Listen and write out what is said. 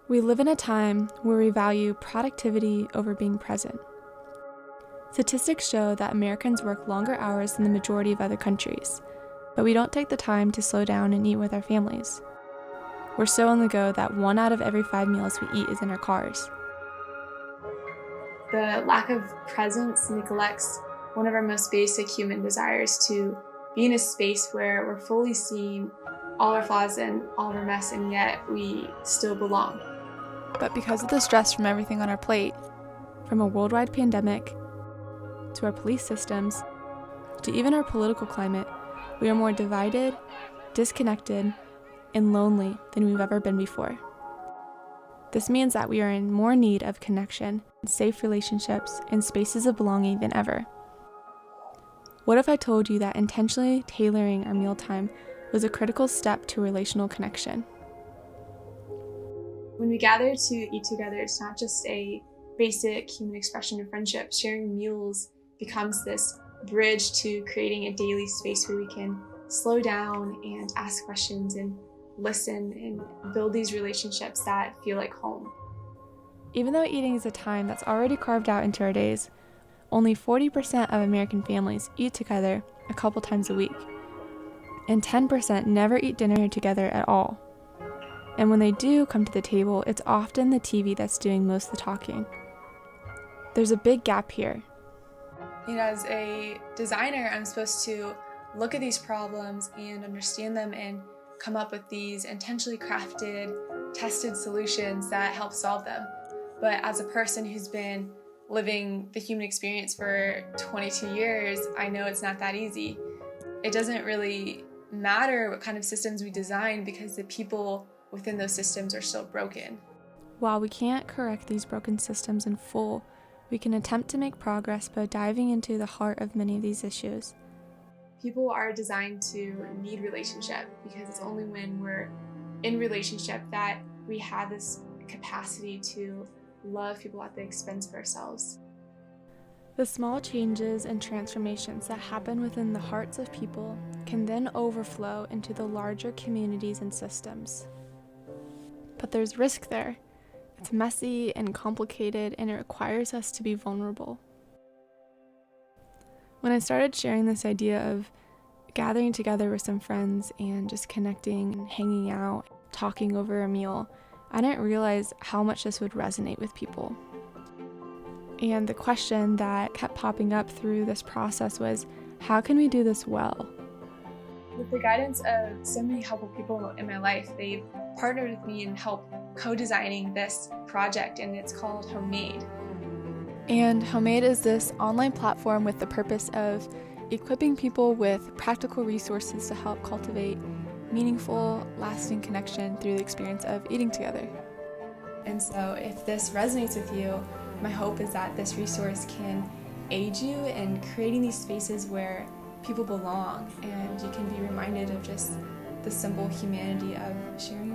We live in a time where we value productivity over being present. Statistics show that Americans work longer hours than the majority of other countries, but we don't take the time to slow down and eat with our families. We're so on the go that 1 out of every 5 meals we eat is in our cars. The lack of presence neglects one of our most basic human desires to be in a space where we're fully seeing all our flaws and all of our mess, and yet we still belong. But because of the stress from everything on our plate, from a worldwide pandemic, to our police systems, to even our political climate, we are more divided, disconnected, and lonely than we've ever been before. This means that we are in more need of connection, safe relationships, and spaces of belonging than ever. What if I told you that intentionally tailoring our mealtime was a critical step to relational connection? When we gather to eat together, it's not just a basic human expression of friendship. Sharing meals becomes this bridge to creating a daily space where we can slow down and ask questions and listen and build these relationships that feel like home. Even though eating is a time that's already carved out into our days, only 40% of American families eat together a couple times a week, and 10% never eat dinner together at all. And when they do come to the table, it's often the TV that's doing most of the talking. There's a big gap here. As a designer, I'm supposed to look at these problems and understand them and come up with these intentionally crafted, tested solutions that help solve them. But as a person who's been living the human experience for 22 years, I know it's not that easy. It doesn't really matter what kind of systems we design because the people within those systems are still broken. While we can't correct these broken systems in full, we can attempt to make progress by diving into the heart of many of these issues. People are designed to need relationship because it's only when we're in relationship that we have this capacity to love people at the expense of ourselves. The small changes and transformations that happen within the hearts of people can then overflow into the larger communities and systems. But there's risk there. It's messy and complicated, and it requires us to be vulnerable. When I started sharing this idea of gathering together with some friends and just connecting and hanging out, talking over a meal, I didn't realize how much this would resonate with people. And the question that kept popping up through this process was, how can we do this well? With the guidance of so many helpful people in my life, they've partnered with me and helped co-designing this project, and it's called Homemade. And Homemade is this online platform with the purpose of equipping people with practical resources to help cultivate meaningful, lasting connection through the experience of eating together. And so if this resonates with you, my hope is that this resource can aid you in creating these spaces where people belong, and you can be reminded of just the simple humanity of sharing